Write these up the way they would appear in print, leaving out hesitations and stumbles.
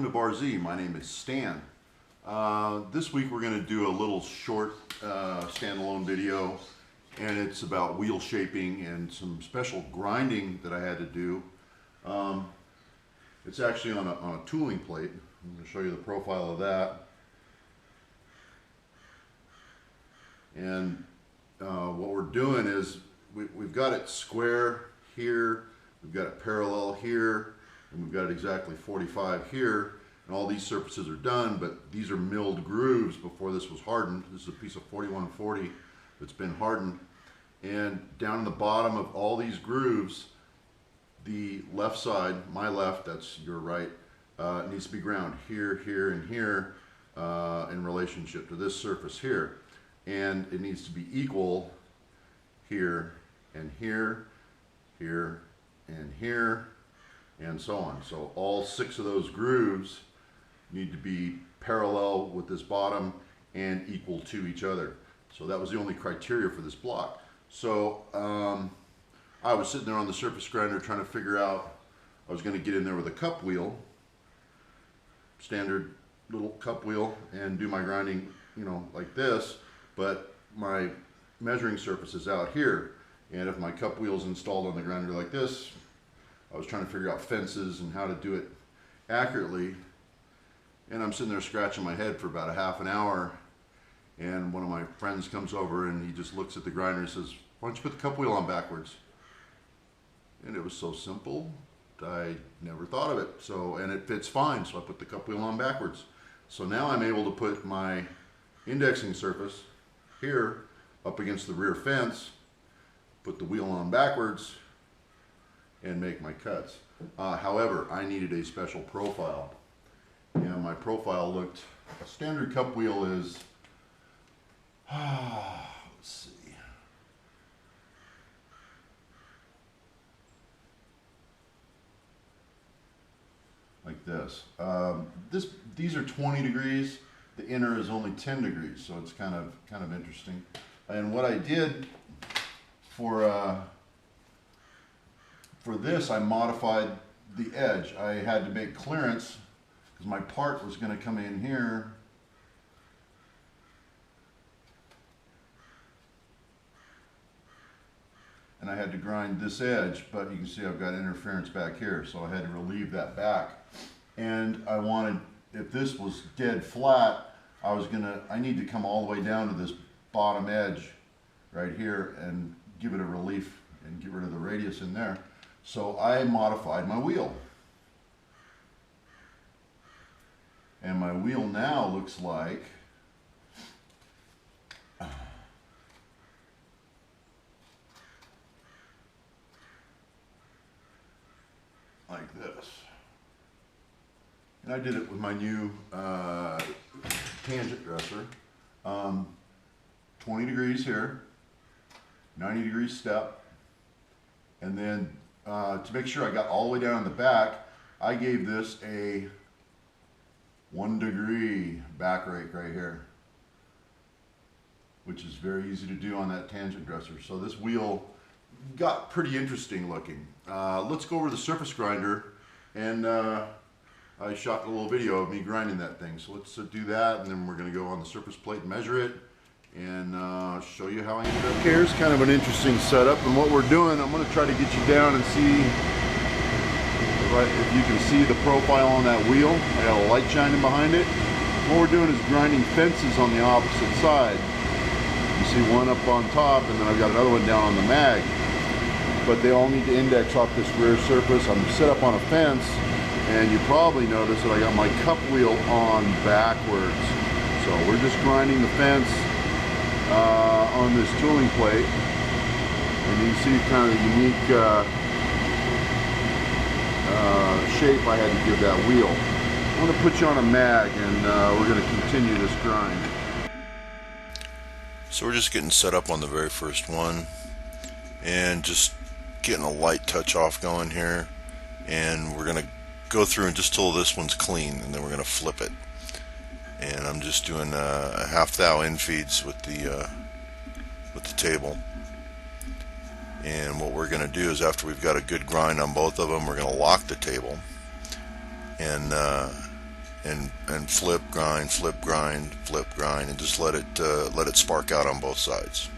welcome to Bar Z. My name is Stan. This week we're going to do a little short standalone video, and it's about wheel shaping and some special grinding that I had to do. It's actually on a tooling plate. I'm going to show you the profile of that. And what we're doing is we've got it square here, we've got it parallel here, and we've got it exactly 45 here, and all these surfaces are done, but these are milled grooves before this was hardened. This is a piece of 4140 that's been hardened, and down in the bottom of all these grooves, the left side, my left, that's your right, needs to be ground here, here, and here in relationship to this surface here, and it needs to be equal here and here, here and here, and so on. So all 6 of those grooves need to be parallel with this bottom and equal to each other. So that was the only criteria for this block. So I was sitting there on the surface grinder trying to figure out, I was going to get in there with a cup wheel, standard little cup wheel, and do my grinding, you know, like this, but my measuring surface is out here, and if my cup wheel is installed on the grinder like this, I was trying to figure out fences and how to do it accurately, and I'm sitting there scratching my head for about a half an hour, and one of my friends comes over and he just looks at the grinder and says, "Why don't you put the cup wheel on backwards?" And it was so simple, I never thought of it. So, and it fits fine, so I put the cup wheel on backwards. So now I'm able to put my indexing surface here up against the rear fence, put the wheel on backwards, and make my cuts. However, I needed a special profile, and my profile looked, a standard cup wheel is, let's see, like this. These are 20 degrees. The inner is only 10 degrees, so it's kind of interesting. And what I did for this, I modified the edge. I had to make clearance because my part was going to come in here. And I had to grind this edge, but you can see I've got interference back here, so I had to relieve that back. And I wanted, if this was dead flat, I need to come all the way down to this bottom edge right here and give it a relief and get rid of the radius in there. So I modified my wheel. And my wheel now looks like this. And I did it with my new tangent dresser. 20 degrees here, 90 degrees step, and then to make sure I got all the way down in the back, I gave this a 1 degree back rake right here, which is very easy to do on that tangent dresser. So this wheel got pretty interesting looking. Let's go over the surface grinder, and I shot a little video of me grinding that thing. So let's do that, and then we're going to go on the surface plate and measure it, and show you how I ended up. Here's kind of an interesting setup, and what we're doing, I'm going to try to get you down and see if you can see the profile on that wheel. I got a light shining behind it. What we're doing is grinding fences on the opposite side. You see one up on top, and then I've got another one down on the mag. But they all need to index off this rear surface. I'm set up on a fence, and you probably noticed that I got my cup wheel on backwards. So we're just grinding the fence on this tooling plate, and you can see kind of the unique shape I had to give that wheel. I'm going to put you on a mag, and we're going to continue this grind. So we're just getting set up on the very first one, and just getting a light touch off going here, and we're going to go through and just till this one's clean, and then we're going to flip it. And I'm just doing a half thou infeeds with the table. And what we're going to do is, after we've got a good grind on both of them, we're going to lock the table and and flip, grind, flip, grind, flip, grind, and just let it spark out on both sides.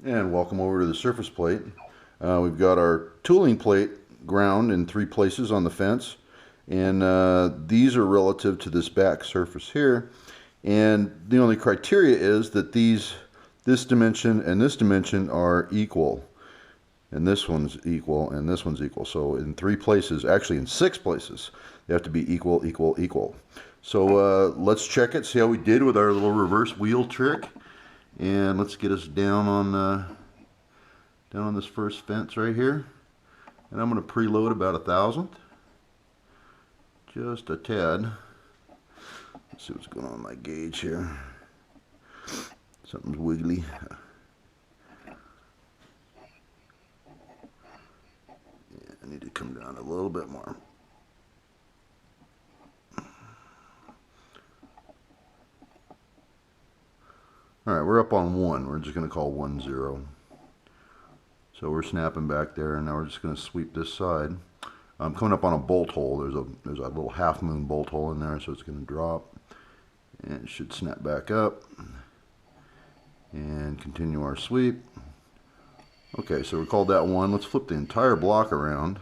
And welcome over to the surface plate. We've got our tooling plate ground in 3 places on the fence, and these are relative to this back surface here. And the only criteria is that this dimension and this dimension are equal, and this one's equal, and this one's equal. So in 3 places, actually in 6 places, they have to be equal, equal, equal. So let's check it, see how we did with our little reverse wheel trick. And let's get us down on this first fence right here. And I'm going to preload about 1,000. Just a tad. Let's see what's going on with my gauge here. Something's wiggly. Yeah, I need to come down a little bit more. Alright, we're up on 1. We're just going to call 1, 0. So we're snapping back there, and now we're just going to sweep this side. I'm coming up on a bolt hole. There's a little half moon bolt hole in there, so it's going to drop. And it should snap back up. And continue our sweep. Okay, so we called that 1. Let's flip the entire block around.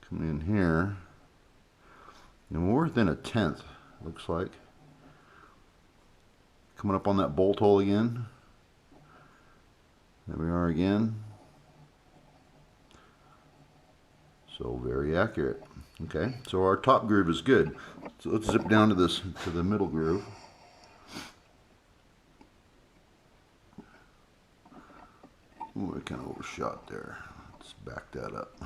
Come in here. And we're within 1/10, looks like. Coming up on that bolt hole again. There we are again. So very accurate. Okay, so our top groove is good. So let's zip down to the middle groove. Ooh, I kind of overshot there. Let's back that up.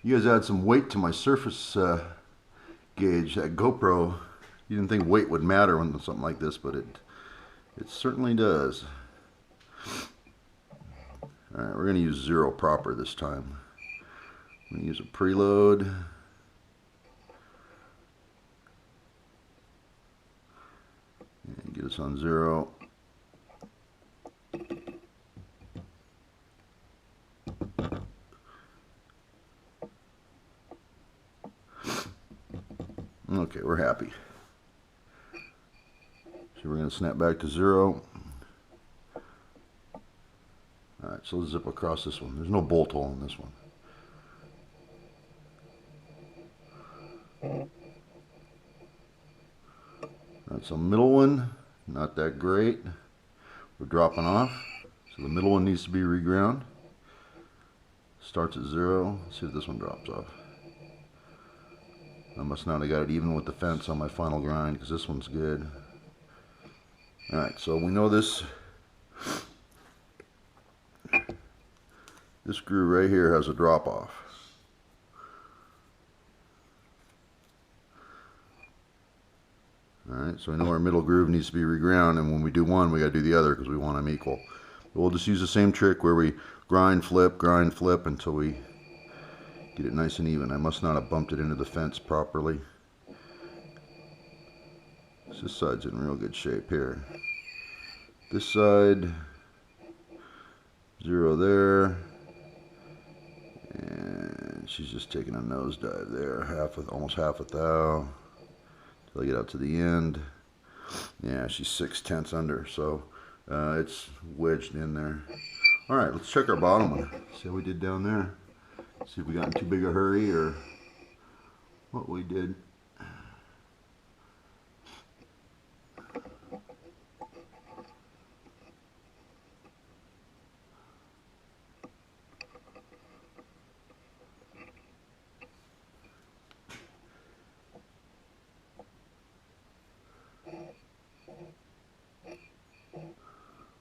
You guys add some weight to my surface gauge. That GoPro, you didn't think weight would matter when something like this, but it certainly does. Alright, we're going to use 0 proper this time. I'm going to use a preload. And get us on 0. Okay, we're happy. So we're going to snap back to 0. Alright, so let's zip across this one. There's no bolt hole in this one. Alright, so middle one, not that great. We're dropping off. So the middle one needs to be reground. Starts at 0. Let's see if this one drops off. I must not have got it even with the fence on my final grind, because this one's good. Alright, so we know this groove right here has a drop off. Alright, so we know our middle groove needs to be reground, and when we do one, we got to do the other because we want them equal. But we'll just use the same trick where we grind, flip until we get it nice and even. I must not have bumped it into the fence properly. This side's in real good shape here. This side, 0 there. And she's just taking a nosedive there, almost half a thou. Till I get out to the end. Yeah, she's 6/10 under, so it's wedged in there. All right, let's check our bottom one. See how we did down there. See if we got in too big a hurry or what we did.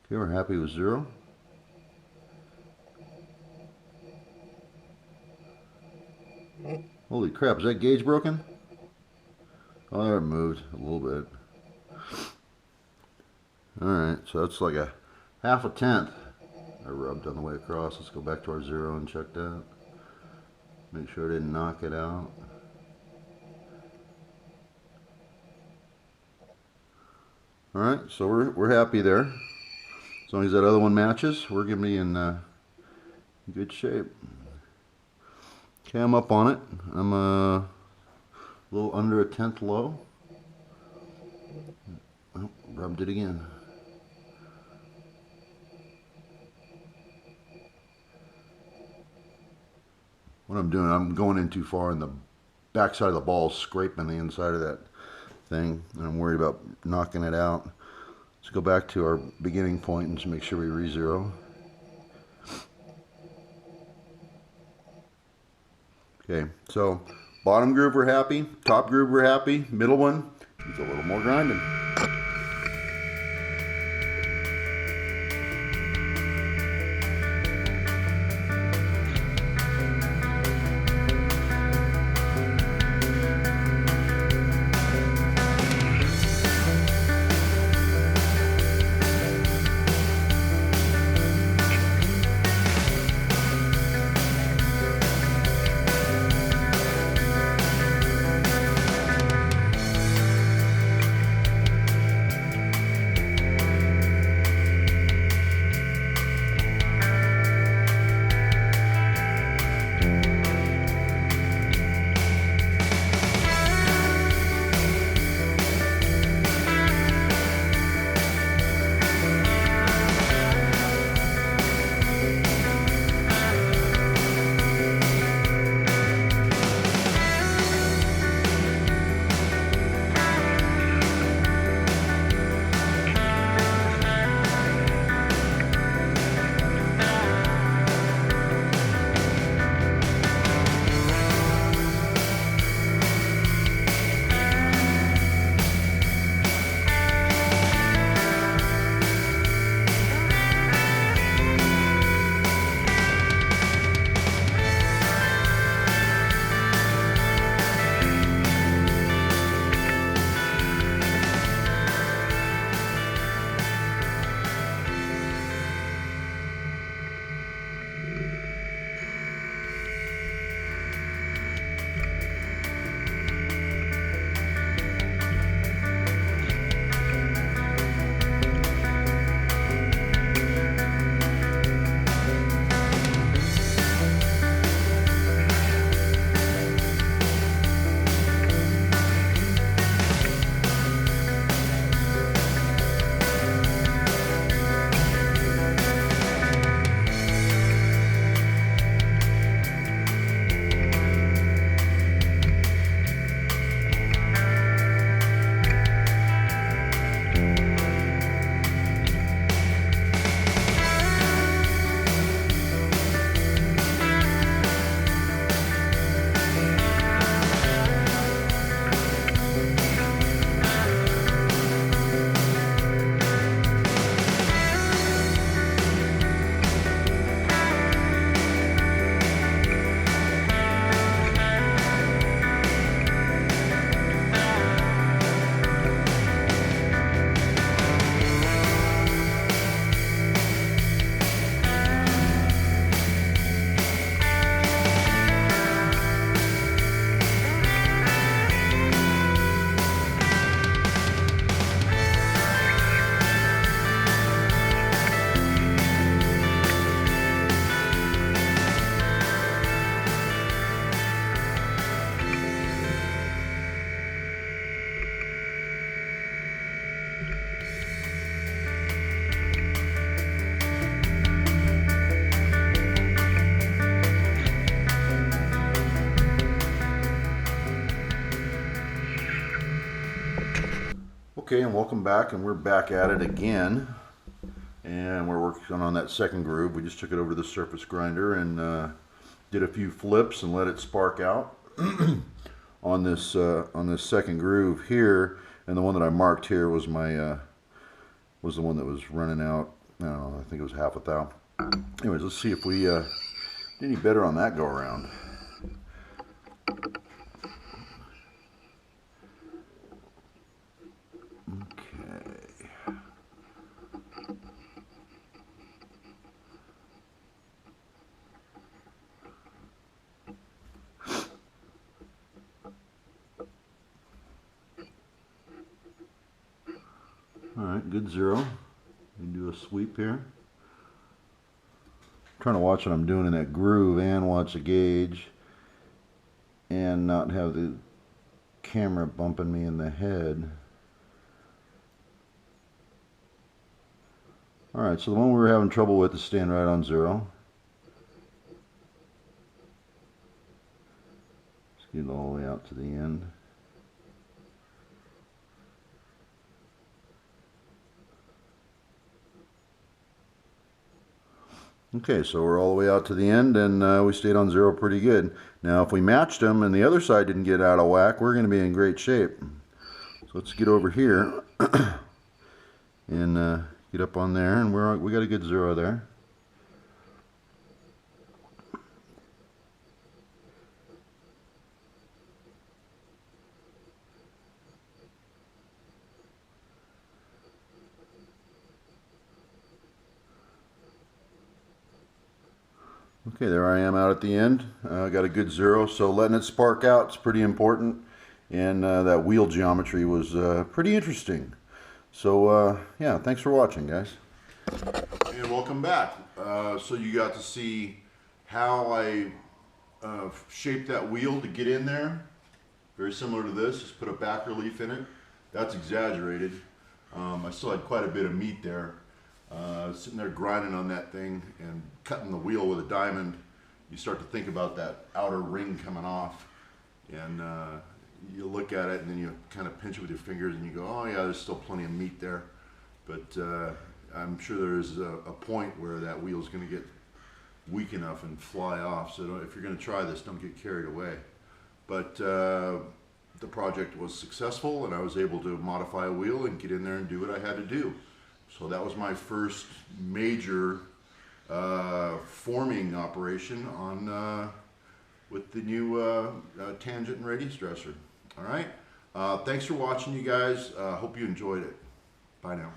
Okay, we're happy with 0. Holy crap, is that gauge broken? Oh, it moved a little bit. Alright, so that's like a 1/2 I rubbed on the way across. Let's go back to our 0 and check that. Make sure I didn't knock it out. Alright, so we're happy there. As long as that other one matches, we're going to be in good shape. Okay, I'm up on it. I'm a little under 1/10 low. Oh, rubbed it again. What I'm doing, I'm going in too far, and the backside of the ball is scraping the inside of that thing, and I'm worried about knocking it out. Let's go back to our beginning point and just make sure we re-zero. Okay, so bottom groove we're happy, top groove we're happy, middle one needs a little more grinding. Okay, and welcome back, and we're back at it again, and we're working on that second groove. We just took it over to the surface grinder and did a few flips and let it spark out on this second groove here. And the one that I marked here was my was the one that was running out. I don't know, I think it was half a thou. Anyways, let's see if we did any better on that go around. Alright, good zero. We do a sweep here. I'm trying to watch what I'm doing in that groove and watch the gauge and not have the camera bumping me in the head. Alright, so the one we were having trouble with is staying right on 0. Let's get it all the way out to the end. Okay, so we're all the way out to the end, and we stayed on 0 pretty good. Now, if we matched them and the other side didn't get out of whack, we're going to be in great shape. So let's get over here and get up on there, and we got a good 0 there. Okay, there I am out at the end. Got a good 0, so letting it spark out is pretty important, and that wheel geometry was pretty interesting. So yeah, thanks for watching, guys. And welcome back. So you got to see how I shaped that wheel to get in there. Very similar to this, just put a back relief in it. That's exaggerated. I still had quite a bit of meat there. Sitting there grinding on that thing and cutting the wheel with a diamond, you start to think about that outer ring coming off, and you look at it and then you kind of pinch it with your fingers and you go, oh yeah, there's still plenty of meat there. But I'm sure there's a point where that wheel is going to get weak enough and fly off, so if you're going to try this, don't get carried away. But the project was successful, and I was able to modify a wheel and get in there and do what I had to do. So that was my first major forming operation on with the new tangent and radius dresser. All right. Thanks for watching, you guys. Hope you enjoyed it. Bye now.